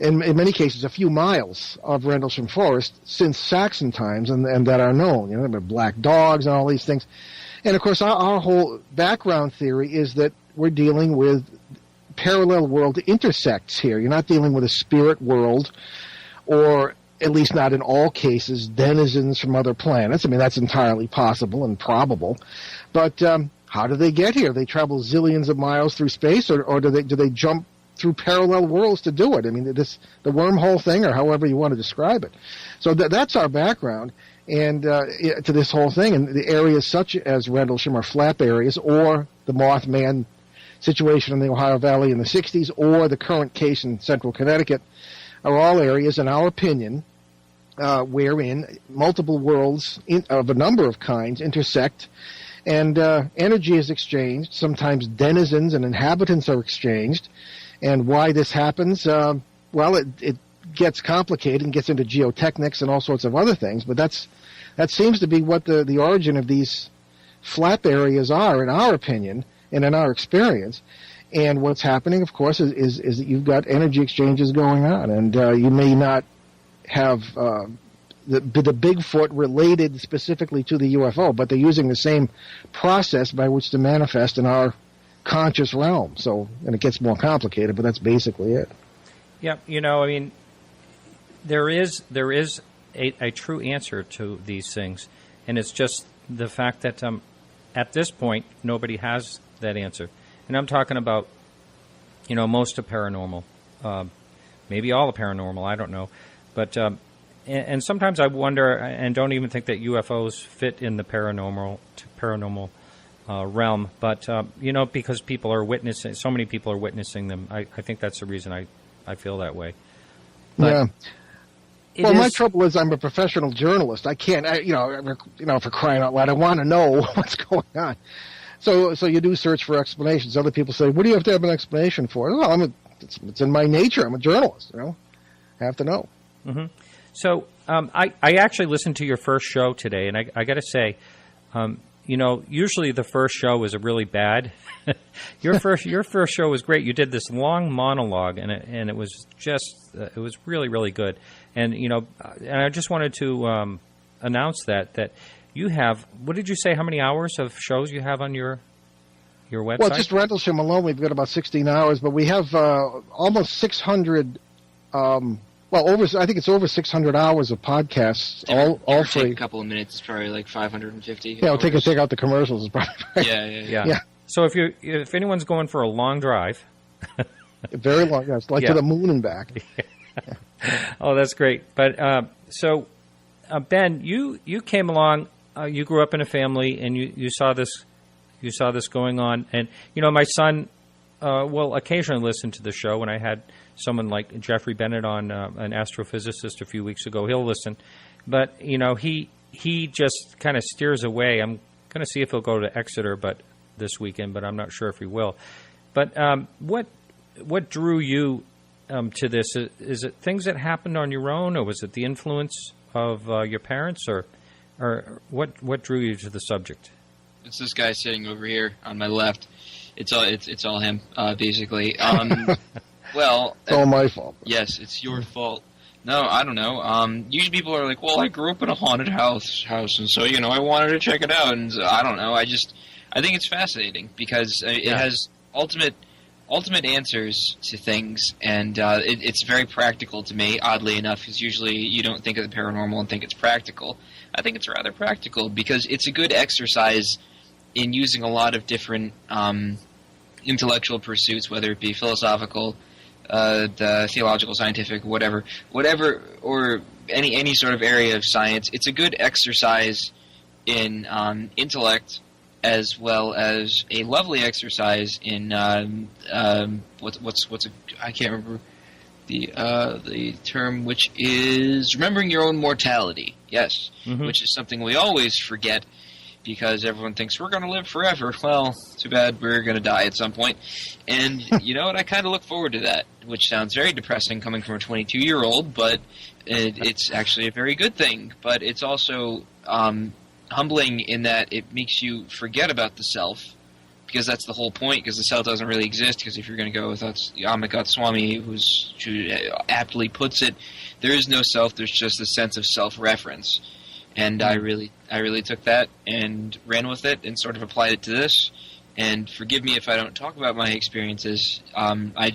in many cases, a few miles of Rendlesham Forest since Saxon times, and that are known. There were black dogs and all these things. And of course, our whole background theory is that we're dealing with parallel world intersects here. You're not dealing with a spirit world, or at least not in all cases, denizens from other planets. I mean, that's entirely possible and probable. But how do they get here? They travel zillions of miles through space, or do they jump through parallel worlds to do it? I mean, the wormhole thing, or however you want to describe it. So that's our background. And to this whole thing, and the areas such as Rendlesham are flap areas, or the Mothman situation in the Ohio Valley in the 60s, or the current case in central Connecticut, are all areas, in our opinion, wherein multiple worlds of a number of kinds intersect, and energy is exchanged. Sometimes denizens and inhabitants are exchanged. And why this happens, it gets complicated and gets into geotechnics and all sorts of other things, but that seems to be what the origin of these flap areas are, in our opinion and in our experience. And what's happening, of course, is that you've got energy exchanges going on, and you may not have the Bigfoot related specifically to the UFO, but they're using the same process by which to manifest in our conscious realm. So, and it gets more complicated, but that's basically it. Yeah, I mean, there is a true answer to these things, and it's just the fact that at this point nobody has that answer. And I'm talking about, most of paranormal, maybe all of paranormal, I don't know. But and sometimes I wonder, and don't even think that UFOs fit in the paranormal realm. But because people are witnessing, so many people are witnessing them. I think that's the reason I feel that way. But well, my trouble is I'm a professional journalist. I can't, for crying out loud, I want to know what's going on. So you do search for explanations. Other people say, "What do you have to have an explanation for?" Well, it's in my nature. I'm a journalist. I have to know. Mm-hmm. So I actually listened to your first show today, and I got to say, usually the first show is a really bad. Your first show was great. You did this long monologue, and it was just it was really, really good. And and I just wanted to announce that you have, what did you say, how many hours of shows you have on your website? Well, just Rendlesham alone, we've got about 16 hours, but we have almost 600, I think it's over 600 hours of podcasts, all free. Take a couple of minutes, it's probably like 550. Yeah, take out the commercials. Is probably right. Yeah. So if anyone's going for a long drive. Very long, yes, to the moon and back. Oh, that's great. But so, Ben, you came along. You grew up in a family, and you saw this. You saw this going on, and my son will occasionally listen to the show. When I had someone like Jeffrey Bennett on, an astrophysicist, a few weeks ago, he'll listen. But he just kind of steers away. I'm going to see if he'll go to Exeter, this weekend, but I'm not sure if he will. But what drew you to this? Is it things that happened on your own, or was it the influence of your parents, or what drew you to the subject? It's this guy sitting over here on my left. It's all him, basically. Well, it's all my fault. Yes, it's your fault. No, I don't know. Usually people are like, well, I grew up in a haunted house, and so I wanted to check it out, and I don't know. I think it's fascinating because it has ultimate answers to things, and it's very practical to me, oddly enough, because usually you don't think of the paranormal and think it's practical. I think it's rather practical because it's a good exercise in using a lot of different intellectual pursuits, whether it be philosophical, the theological, scientific, whatever, or any sort of area of science. It's a good exercise in intellect, as well as a lovely exercise in I can't remember the term, which is remembering your own mortality. Yes, which is something we always forget because everyone thinks we're going to live forever. Well, too bad, we're going to die at some point. And you know what? I kind of look forward to that, which sounds very depressing coming from a 22-year-old, but it's actually a very good thing. But it's also humbling in that it makes you forget about the self, because that's the whole point, because the self doesn't really exist, because if you're going to go with Amikat Swami, who aptly puts it, there is no self, there's just a sense of self-reference. And I really took that and ran with it and sort of applied it to this. And forgive me if I don't talk about my experiences. I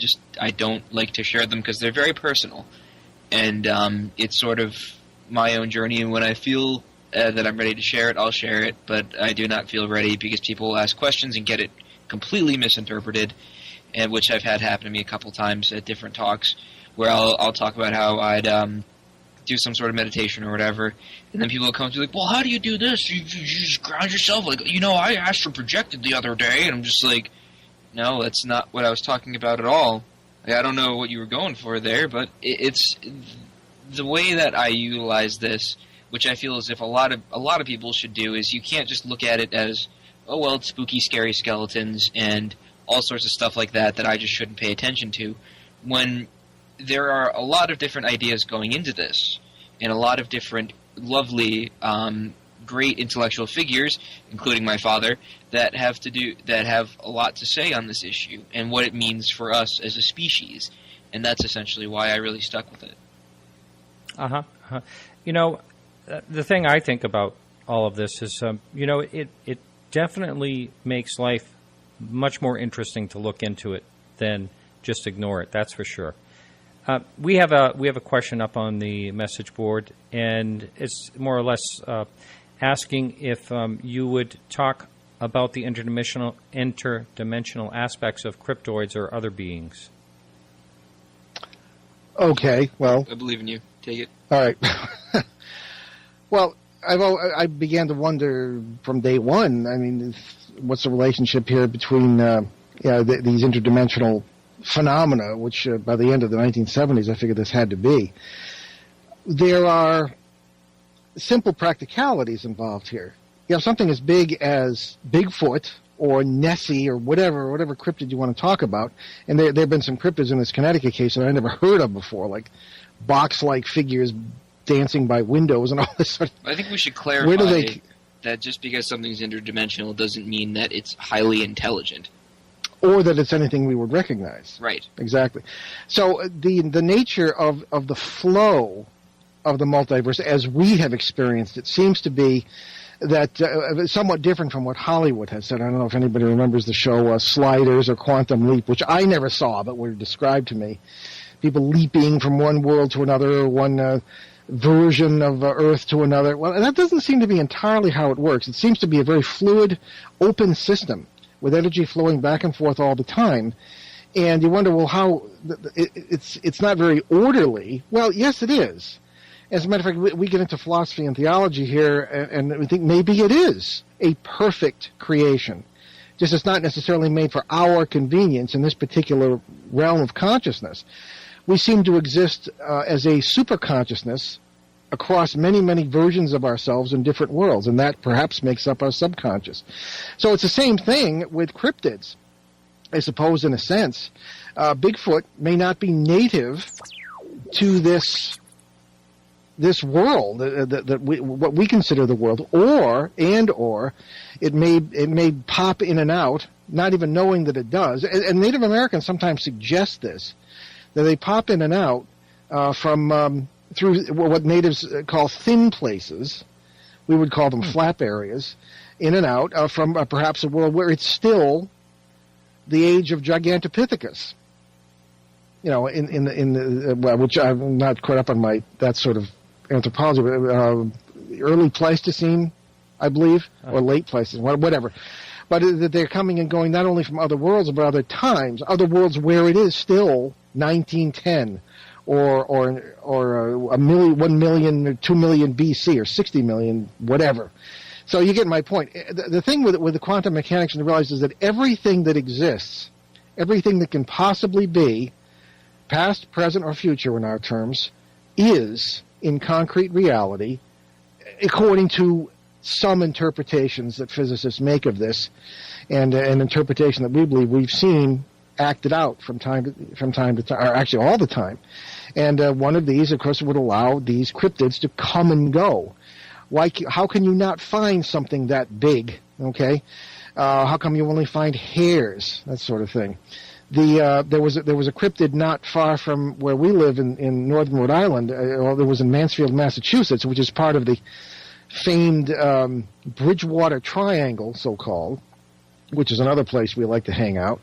don't like to share them because they're very personal. And it's sort of my own journey, and when I feel that I'm ready to share it, I'll share it, but I do not feel ready because people will ask questions and get it completely misinterpreted, and which I've had happen to me a couple times at different talks, where I'll talk about how I'd do some sort of meditation or whatever, and then people will come to me like, well, how do you do this? You just ground yourself? Like, I astral projected the other day, and I'm just like, no, that's not what I was talking about at all. Like, I don't know what you were going for there, but it's the way that I utilize this, which I feel as if a lot of people should do, is you can't just look at it as, oh, well, it's spooky, scary skeletons and all sorts of stuff like that I just shouldn't pay attention to, when there are a lot of different ideas going into this, and a lot of different lovely great intellectual figures, including my father, that have a lot to say on this issue and what it means for us as a species. And that's essentially why I really stuck with it. The thing I think about all of this is, it definitely makes life much more interesting to look into it than just ignore it. That's for sure. We have a question up on the message board, and it's more or less asking if you would talk about the interdimensional aspects of cryptoids or other beings. Okay, well, I believe in you. Take it. All right. Well, I began to wonder from day one. I mean, what's the relationship here between these interdimensional phenomena, which by the end of the 1970s, I figured this had to be. There are simple practicalities involved here. You have something as big as Bigfoot or Nessie or whatever cryptid you want to talk about, and there have been some cryptids in this Connecticut case that I never heard of before, like box-like figures dancing by windows and all this sort of. I think we should clarify that just because something's interdimensional doesn't mean that it's highly intelligent. Or that it's anything we would recognize. Right. Exactly. So the nature of the flow of the multiverse as we have experienced it seems to be that somewhat different from what Hollywood has said. I don't know if anybody remembers the show Sliders or Quantum Leap, which I never saw but were described to me. People leaping from one world to another, or one version of Earth to another. Well, that doesn't seem to be entirely how it works. It seems to be a very fluid, open system with energy flowing back and forth all the time. And you wonder, well, how it's not very orderly. Well, yes, it is. As a matter of fact, we get into philosophy and theology here, and we think maybe it is a perfect creation. Just it's not necessarily made for our convenience in this particular realm of consciousness. We seem to exist as a superconsciousness across many, many versions of ourselves in different worlds, and that perhaps makes up our subconscious. So it's the same thing with cryptids, I suppose, in a sense. Bigfoot may not be native to this world, what we consider the world, or it may pop in and out, not even knowing that it does. And Native Americans sometimes suggest this, that they pop in and out from through what natives call thin places. We would call them flap areas, in and out from perhaps a world where it's still the age of Gigantopithecus. You know, in the which I'm not caught up on that sort of anthropology, but early Pleistocene, I believe, or late Pleistocene, whatever. But they're coming and going not only from other worlds, but other times, other worlds where it is still 1910, or 1 million, or 2 million BC, or 60 million, whatever. So you get my point. The thing with the quantum mechanics and realize is that everything that exists, everything that can possibly be, past, present, or future in our terms, is in concrete reality, according to some interpretations that physicists make of this, and an interpretation that we believe we've seen acted out from time to time, or actually all the time. And one of these, of course, would allow these cryptids to come and go. How can you not find something that big? Okay, how come you only find hairs? That sort of thing. There was a cryptid not far from where we live in northern Rhode Island. There was in Mansfield, Massachusetts, which is part of the famed Bridgewater Triangle, so-called, which is another place we like to hang out.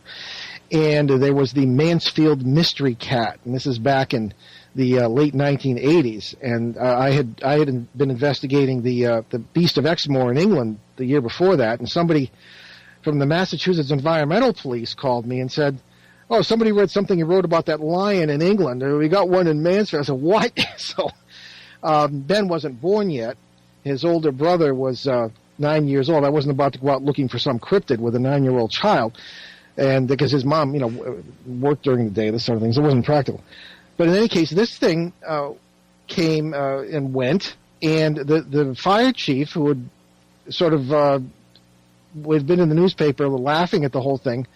And there was the Mansfield Mystery Cat, and this is back in the late 1980s. And I had been investigating the Beast of Exmoor in England the year before that, and somebody from the Massachusetts Environmental Police called me and said, "Oh, somebody read something you wrote about that lion in England. We got one in Mansfield." I said, "What?" So Ben wasn't born yet. His older brother was 9 years old. I wasn't about to go out looking for some cryptid with a 9-year-old child, and because his mom, worked during the day, this sort of thing, so it wasn't practical. But in any case, this thing came and went, and the fire chief, who had sort of had been in the newspaper laughing at the whole thing,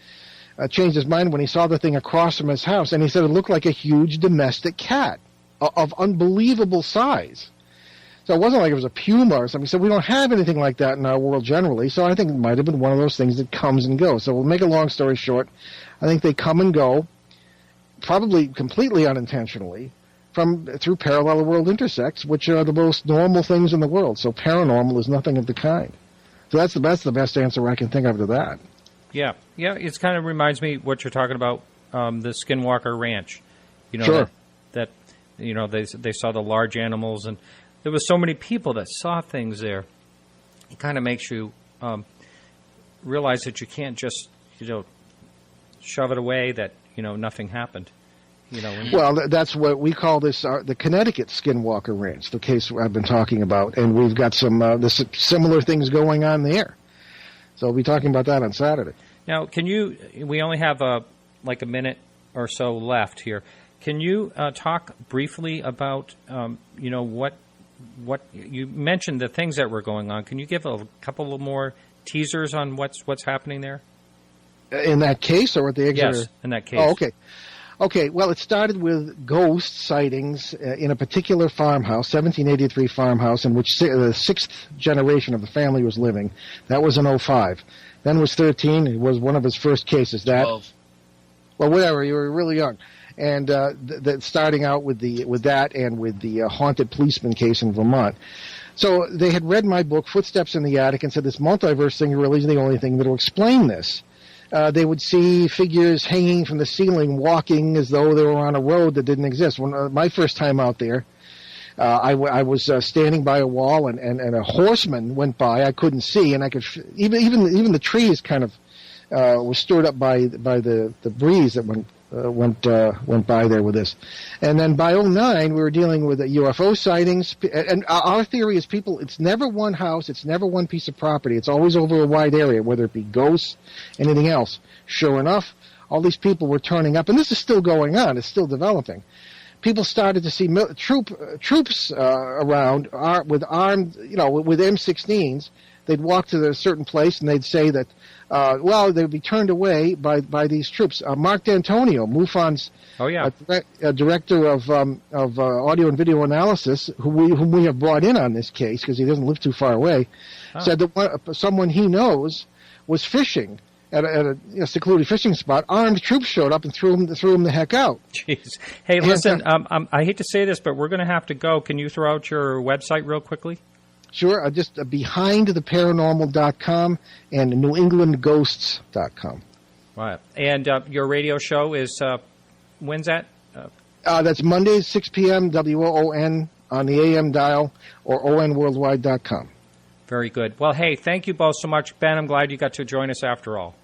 changed his mind when he saw the thing across from his house, and he said it looked like a huge domestic cat of unbelievable size. So it wasn't like it was a puma or something. So we don't have anything like that in our world generally. So I think it might have been one of those things that comes and goes. So we'll make a long story short. I think they come and go, probably completely unintentionally, through parallel world intersects, which are the most normal things in the world. So paranormal is nothing of the kind. So that's the best answer I can think of to that. Yeah. It kind of reminds me what you're talking about, the Skinwalker Ranch. Sure. That they saw the large animals, and there was so many people that saw things there. It kind of makes you realize that you can't just shove it away that nothing happened. Well, that's what we call this the Connecticut Skinwalker Ranch, the case I've been talking about, and we've got some similar things going on there. So we'll be talking about that on Saturday. Now, we only have a minute or so left here. Can you talk briefly about, what you mentioned, the things that were going on? Can you give a couple of more teasers on what's happening there? In that case, or at the Exeter? Yes, in that case. Oh, okay. Okay, well, it started with ghost sightings in a particular farmhouse, 1783 farmhouse, in which the sixth generation of the family was living. That was in 05. Then was 13. It was one of his first cases. 12. Well, whatever. You were really young. And starting out with that and with the haunted policeman case in Vermont. So they had read my book, Footsteps in the Attic, and said this multiverse thing really is the only thing that will explain this. They would see figures hanging from the ceiling, walking as though they were on a road that didn't exist. When my first time out there, I was standing by a wall, and a horseman went by. I couldn't see, and I could even the trees kind of were stirred up by the breeze that went by there with this. And then by 09, we were dealing with UFO sightings. And our theory is it's never one house, it's never one piece of property. It's always over a wide area, whether it be ghosts, anything else. Sure enough, all these people were turning up, and this is still going on. It's still developing. People started to see troops around with armed, with M16s. They'd walk to a certain place, and they'd say that, they'd be turned away by these troops. Mark D'Antonio, MUFON's director of audio and video analysis, whom we have brought in on this case because he doesn't live too far away, said that someone he knows was fishing at a secluded fishing spot. Armed troops showed up and threw him the heck out. Jeez. Hey, listen, I hate to say this, but we're going to have to go. Can you throw out your website real quickly? Sure, just behindtheparanormal.com and newenglandghosts.com. Right. And your radio show is, when's that? That's Mondays, 6 p.m., WOON on the AM dial, or onworldwide.com. Very good. Well, hey, thank you both so much. Ben, I'm glad you got to join us after all.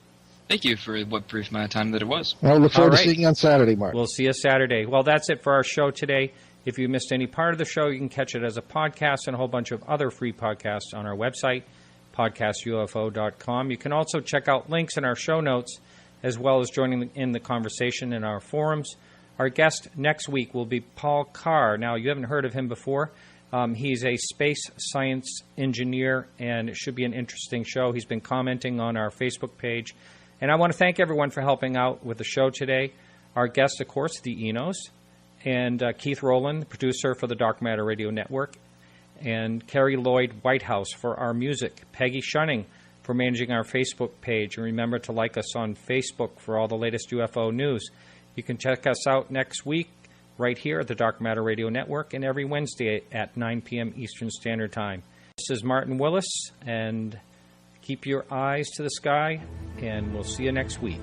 Thank you for what brief amount of time that it was. Well, look forward to seeing you on Saturday, Mark. We'll see you Saturday. Well, that's it for our show today. If you missed any part of the show, you can catch it as a podcast and a whole bunch of other free podcasts on our website, podcastufo.com. You can also check out links in our show notes, as well as joining in the conversation in our forums. Our guest next week will be Paul Carr. Now, you haven't heard of him before. He's a space science engineer, and it should be an interesting show. He's been commenting on our Facebook page. And I want to thank everyone for helping out with the show today. Our guests, of course, the Enos, and Keith Rowland, producer for the Dark Matter Radio Network, and Carrie Lloyd Whitehouse for our music, Peggy Shunning for managing our Facebook page. And remember to like us on Facebook for all the latest UFO news. You can check us out next week right here at the Dark Matter Radio Network and every Wednesday at 9 p.m. Eastern Standard Time. This is Martin Willis, and keep your eyes to the sky, and we'll see you next week.